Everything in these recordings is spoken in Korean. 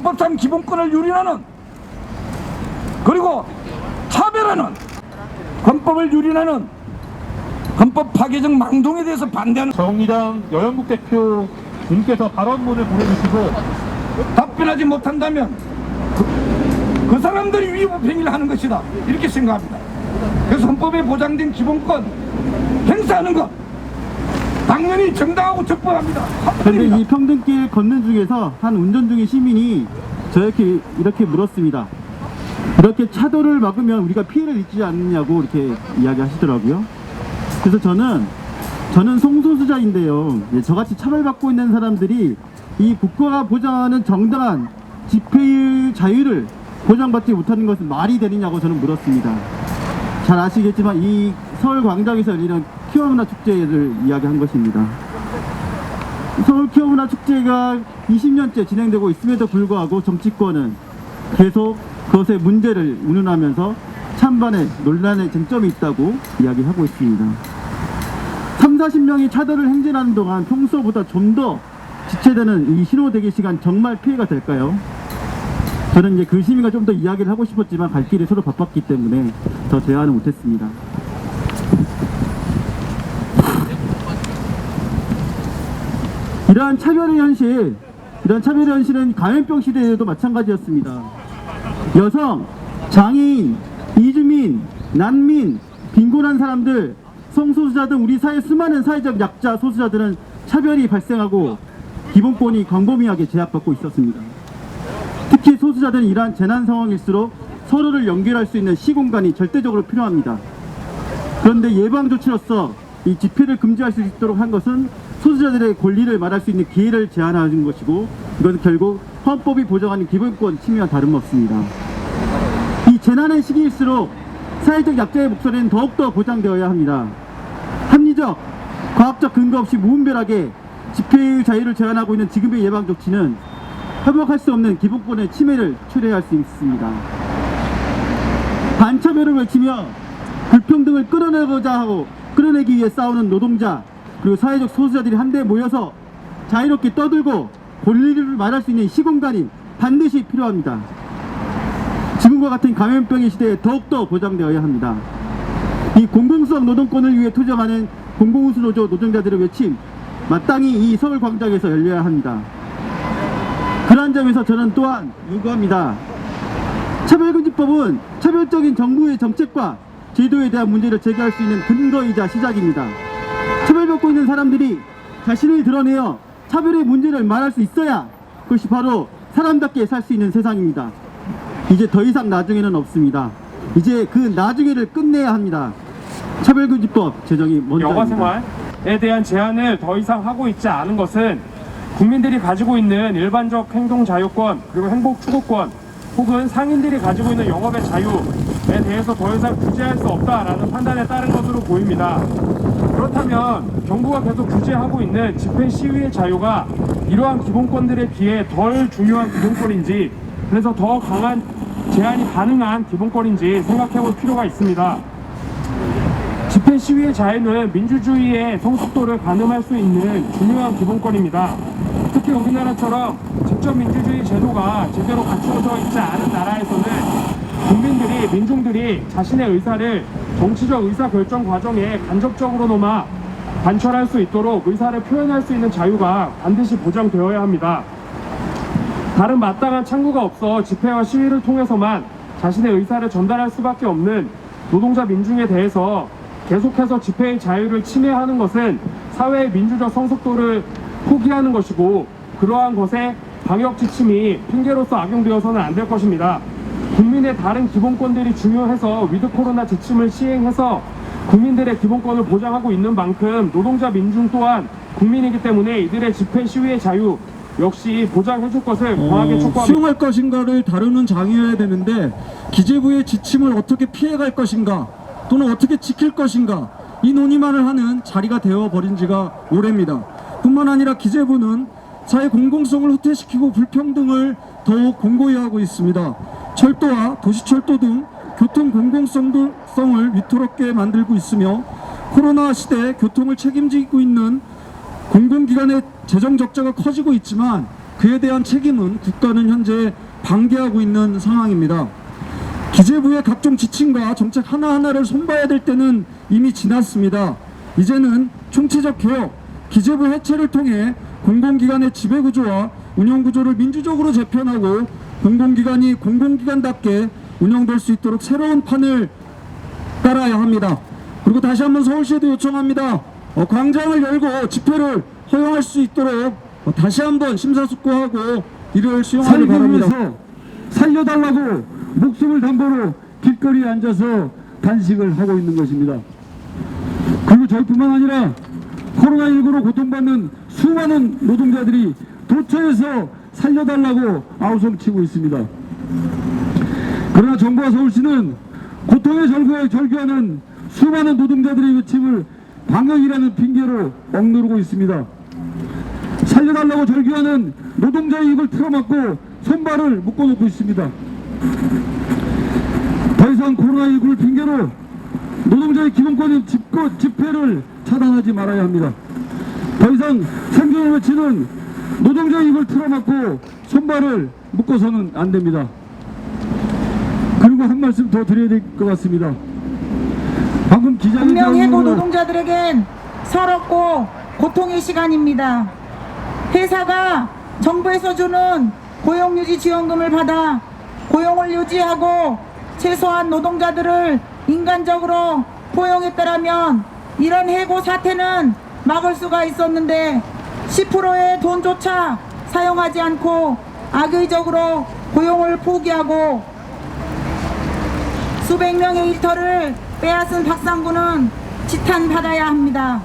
헌법상 기본권을 유린하는, 그리고 차별하는, 헌법을 유린하는 헌법 파괴적 망동에 대해서 반대하는 정의당 여영국 대표님께서 발언문을 보내주시고 답변하지 못한다면 그 사람들이 위법행위를 하는 것이다, 이렇게 생각합니다. 그래서 헌법에 보장된 기본권 행사하는 것 당연히 정당하고 적법합니다. 그런데 이 평등길 걷는 중에서 한 운전 중인 시민이 저렇게 이렇게 물었습니다. 이렇게 차도를 막으면 우리가 피해를 입지 않느냐고 이렇게 이야기하시더라고요. 그래서 저는 성소수자인데요, 저같이 차별받고 있는 사람들이 이 국가가 보장하는 정당한 집회의 자유를 보장받지 못하는 것은 말이 되느냐고 저는 물었습니다. 잘 아시겠지만 이 서울 광장에서 열리는 키워문화 축제를 이야기한 것입니다. 서울 키워문화 축제가 20년째 진행되고 있음에도 불구하고 정치권은 계속 그것의 문제를 운운하면서 찬반의 논란의 쟁점이 있다고 이야기하고 있습니다. 30-40명이 차도를 행진하는 동안 평소보다 좀 더 지체되는 이 신호 대기 시간 정말 피해가 될까요? 저는 이제 그 시민과 좀 더 이야기를 하고 싶었지만 갈 길이 서로 바빴기 때문에 더 대화는 못했습니다. 이러한 차별의 현실은 감염병 시대에도 마찬가지였습니다. 여성, 장애인, 이주민, 난민, 빈곤한 사람들, 성소수자 등 우리 사회 수많은 사회적 약자 소수자들은 차별이 발생하고 기본권이 광범위하게 제약받고 있었습니다. 특히 소수자들은 이러한 재난 상황일수록 서로를 연결할 수 있는 시공간이 절대적으로 필요합니다. 그런데 예방 조치로서 이 집회를 금지할 수 있도록 한 것은 소수자들의 권리를 말할 수 있는 기회를 제한하는 것이고, 이것은 결국 헌법이 보장하는 기본권 침해와 다름없습니다. 이 재난의 시기일수록 사회적 약자의 목소리는 더욱더 보장되어야 합니다. 합리적, 과학적 근거 없이 무분별하게 집회의 자유를 제한하고 있는 지금의 예방 조치는 회복할 수 없는 기본권의 침해를 초래할 수 있습니다. 반차별을 외치며 불평등을 끌어내기 위해 싸우는 노동자, 그리고 사회적 소수자들이 한데 모여서 자유롭게 떠들고 권리를 말할 수 있는 시공간이 반드시 필요합니다. 지금과 같은 감염병의 시대에 더욱더 보장되어야 합니다. 이 공공성 노동권을 위해 투쟁하는 공공운수노조 노동자들의 외침, 마땅히 이 서울 광장에서 열려야 합니다. 그러한 점에서 저는 또한 요구합니다. 차별금지법은 차별적인 정부의 정책과 제도에 대한 문제를 제기할 수 있는 근거이자 시작입니다. 차별받고 있는 사람들이 자신을 드러내어 차별의 문제를 말할 수 있어야 그것이 바로 사람답게 살 수 있는 세상입니다. 이제 더 이상 나중에는 없습니다. 이제 그 나중에를 끝내야 합니다. 차별금지법 제정이 먼저입니다. 여가생활에 대한 제한을 더 이상 하고 있지 않은 것은 국민들이 가지고 있는 일반적 행동 자유권, 그리고 행복 추구권, 혹은 상인들이 가지고 있는 영업의 자유에 대해서 더 이상 규제할 수 없다라는 판단에 따른 것으로 보입니다. 그렇다면 정부가 계속 규제하고 있는 집회 시위의 자유가 이러한 기본권들에 비해 덜 중요한 기본권인지, 그래서 더 강한 제한이 가능한 기본권인지 생각해 볼 필요가 있습니다. 집회 시위의 자유는 민주주의의 성숙도를 가늠할 수 있는 중요한 기본권입니다. 특히 우리나라처럼 직접 민주주의 제도가 제대로 갖추어져 있지 않은 나라에서는 민중들이 자신의 의사를 정치적 의사결정 과정에 간접적으로나마 관철할 수 있도록 의사를 표현할 수 있는 자유가 반드시 보장되어야 합니다. 다른 마땅한 창구가 없어 집회와 시위를 통해서만 자신의 의사를 전달할 수밖에 없는 노동자 민중에 대해서 계속해서 집회의 자유를 침해하는 것은 사회의 민주적 성숙도를 포기하는 것이고, 그러한 것에 방역 지침이 핑계로서 악용되어서는 안 될 것입니다. 국민의 다른 기본권들이 중요해서 위드 코로나 지침을 시행해서 국민들의 기본권을 보장하고 있는 만큼 노동자 민중 또한 국민이기 때문에 이들의 집회 시위의 자유 역시 보장해줄 것을 강하게 촉구합니다. 수용할 것인가를 다루는 장이어야 되는데, 기재부의 지침을 어떻게 피해갈 것인가 또는 어떻게 지킬 것인가, 이 논의만을 하는 자리가 되어버린 지가 오래입니다. 뿐만 아니라 기재부는 사회 공공성을 후퇴시키고 불평등을 더욱 공고히 하고 있습니다. 철도와 도시철도 등 교통 공공성을 위태롭게 만들고 있으며, 코로나 시대에 교통을 책임지고 있는 공공기관의 재정 적자가 커지고 있지만 그에 대한 책임은 국가는 현재 방기하고 있는 상황입니다. 기재부의 각종 지침과 정책 하나하나를 손봐야 될 때는 이미 지났습니다. 이제는 총체적 개혁, 기재부 해체를 통해 공공기관의 지배구조와 운영구조를 민주적으로 재편하고 공공기관이 공공기관답게 운영될 수 있도록 새로운 판을 깔아야 합니다. 그리고 다시 한번 서울시에도 요청합니다. 광장을 열고 집회를 허용할 수 있도록 다시 한번 심사숙고하고 이를 수용하기 바랍니다. 살려달라고 목숨을 담보로 길거리에 앉아서 단식을 하고 있는 것입니다. 그리고 저희뿐만 아니라 코로나19로 고통받는 수많은 노동자들이 도처에서 살려달라고 아우성치고 있습니다. 그러나 정부와 서울시는 고통의 절규하는 수많은 노동자들의 외침을 방역이라는 핑계로 억누르고 있습니다. 살려달라고 절규하는 노동자의 입을 틀어막고 손발을 묶어놓고 있습니다. 더 이상 코로나19를 핑계로 노동자의 기본권인 집회를 차단하지 말아야 합니다. 더 이상 생존을 외치는 노동자의 입을 틀어막고 손발을 묶어서는 안 됩니다. 그리고 한 말씀 더 드려야 될 것 같습니다. 방금 운명해고 노동자들에겐 서럽고 고통의 시간입니다. 회사가 정부에서 주는 고용유지 지원금을 받아 고용을 유지하고 최소한 노동자들을 인간적으로 포용했더라면 이런 해고 사태는 막을 수가 있었는데 10%의 돈조차 사용하지 않고 악의적으로 고용을 포기하고 수백 명의 일터를 빼앗은 박상구는 지탄받아야 합니다.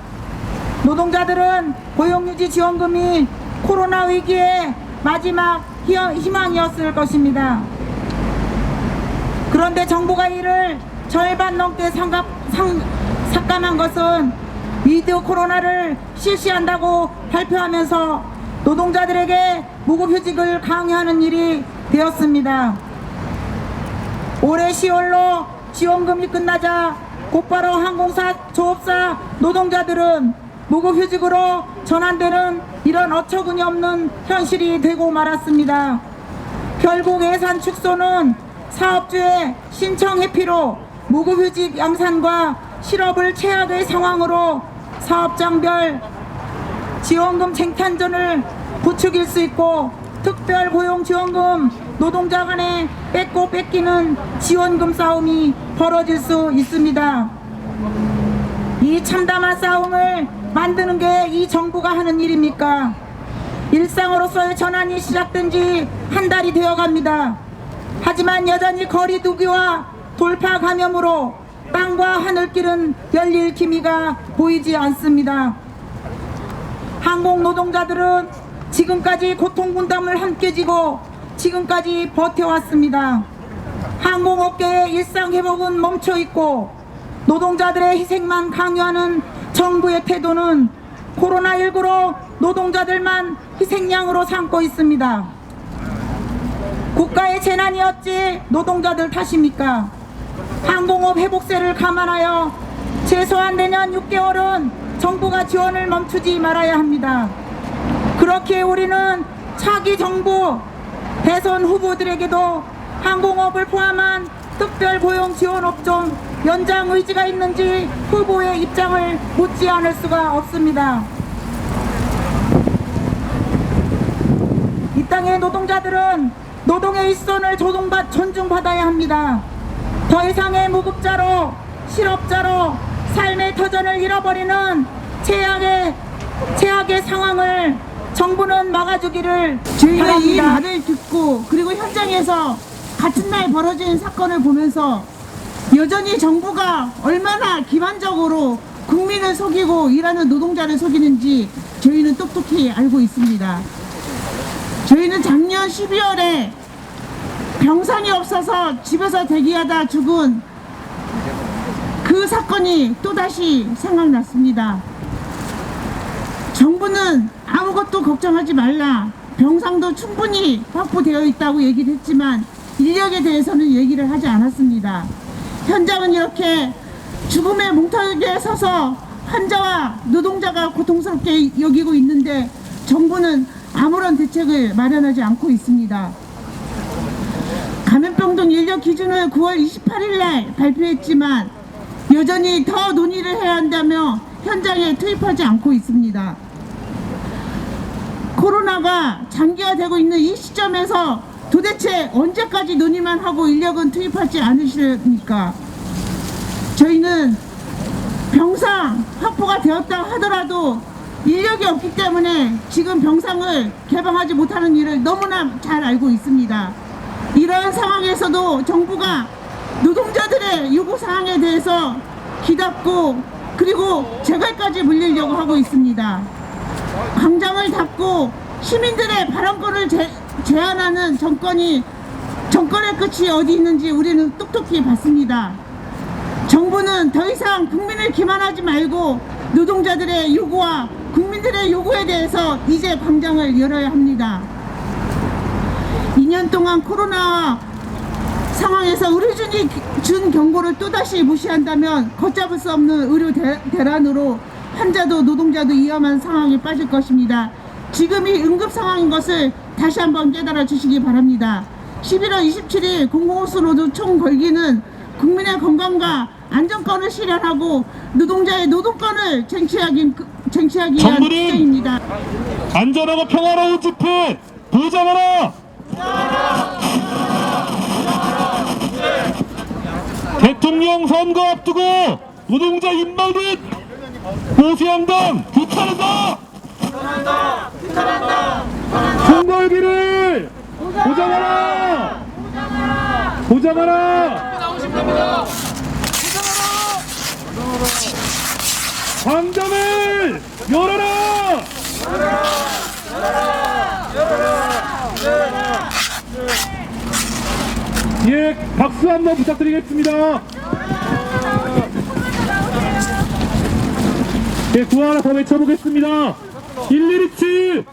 노동자들은 고용유지 지원금이 코로나 위기의 마지막 희망이었을 것입니다. 그런데 정부가 이를 절반 넘게 삭감한 것은 위드 코로나를 실시한다고 발표하면서 노동자들에게 무급휴직을 강요하는 일이 되었습니다. 올해 10월로 지원금이 끝나자 곧바로 항공사, 조업사 노동자들은 무급휴직으로 전환되는 이런 어처구니 없는 현실이 되고 말았습니다. 결국 예산 축소는 사업주의 신청 회피로 무급휴직 양산과 실업을 최악의 상황으로 사업장별 지원금 쟁탈전을 부추길 수 있고 특별고용지원금 노동자 간에 뺏고 뺏기는 지원금 싸움이 벌어질 수 있습니다. 이 참담한 싸움을 만드는 게 이 정부가 하는 일입니까? 일상으로서의 전환이 시작된 지 한 달이 되어갑니다. 하지만 여전히 거리두기와 돌파 감염으로 땅과 하늘길은 열릴 기미가 보이지 않습니다. 항공 노동자들은 지금까지 고통 분담을 함께 지고 지금까지 버텨왔습니다. 항공업계의 일상 회복은 멈춰있고 노동자들의 희생만 강요하는 정부의 태도는 코로나19로 노동자들만 희생양으로 삼고 있습니다. 국가의 재난이었지 노동자들 탓입니까? 항공업 회복세를 감안하여 최소한 내년 6개월은 정부가 지원을 멈추지 말아야 합니다. 그렇게 우리는 차기 정부 대선 후보들에게도 항공업을 포함한 특별고용지원업종 연장 의지가 있는지 후보의 입장을 묻지 않을 수가 없습니다. 이 땅의 노동자들은 노동의 일선을 존중받아야 합니다. 더 이상의 무급자로 실업자로 삶의 터전을 잃어버리는 최악의 상황을 정부는 막아주기를 저희가 이 바랍니다. 말을 듣고 그리고 현장에서 같은 날 벌어진 사건을 보면서 여전히 정부가 얼마나 기만적으로 국민을 속이고 일하는 노동자를 속이는지 저희는 똑똑히 알고 있습니다. 저희는 작년 12월에 병상이 없어서 집에서 대기하다 죽은 그 사건이 또다시 생각났습니다. 정부는 아무것도 걱정하지 말라, 병상도 충분히 확보되어 있다고 얘기를 했지만 인력에 대해서는 얘기를 하지 않았습니다. 현장은 이렇게 죽음의 몽타주에 서서 환자와 노동자가 고통스럽게 여기고 있는데 정부는 아무런 대책을 마련하지 않고 있습니다. 감염병 등 인력 기준을 9월 28일 날 발표했지만 여전히 더 논의를 해야 한다며 현장에 투입하지 않고 있습니다. 코로나가 장기화되고 있는 이 시점에서 도대체 언제까지 논의만 하고 인력은 투입하지 않으십니까? 저희는 병상 확보가 되었다 하더라도 인력이 없기 때문에 지금 병상을 개방하지 못하는 일을 너무나 잘 알고 있습니다. 이러한 상황에서도 정부가 노동자들의 요구사항에 대해서 기답고 그리고 재갈까지 물리려고 하고 있습니다. 광장을 닫고 시민들의 발언권을 제한하는 정권의 끝이 어디 있는지 우리는 똑똑히 봤습니다. 정부는 더 이상 국민을 기만하지 말고 노동자들의 요구와 국민들의 요구에 대해서 이제 광장을 열어야 합니다. 2년 동안 코로나 상황에서 의료진이 준 경고를 또다시 무시한다면 걷잡을 수 없는 의료 대란으로 환자도 노동자도 위험한 상황에 빠질 것입니다. 지금이 응급 상황인 것을 다시 한번 깨달아 주시기 바랍니다. 11월 27일 공공호수 노조 총궐기는 국민의 건강과 안전권을 실현하고 노동자의 노동권을 쟁취하기 위한 투쟁입니다. 안전하고 평화로운 집회 보장하라! 대통령 선거 앞두고 노동자 인방 및 고시한당 규탄한다! 총궐기를 보장하라! 보장하라! 광장을 열어라! 예, 박수 한번 부탁드리겠습니다. 예, 구호 하나 더 외쳐보겠습니다. 117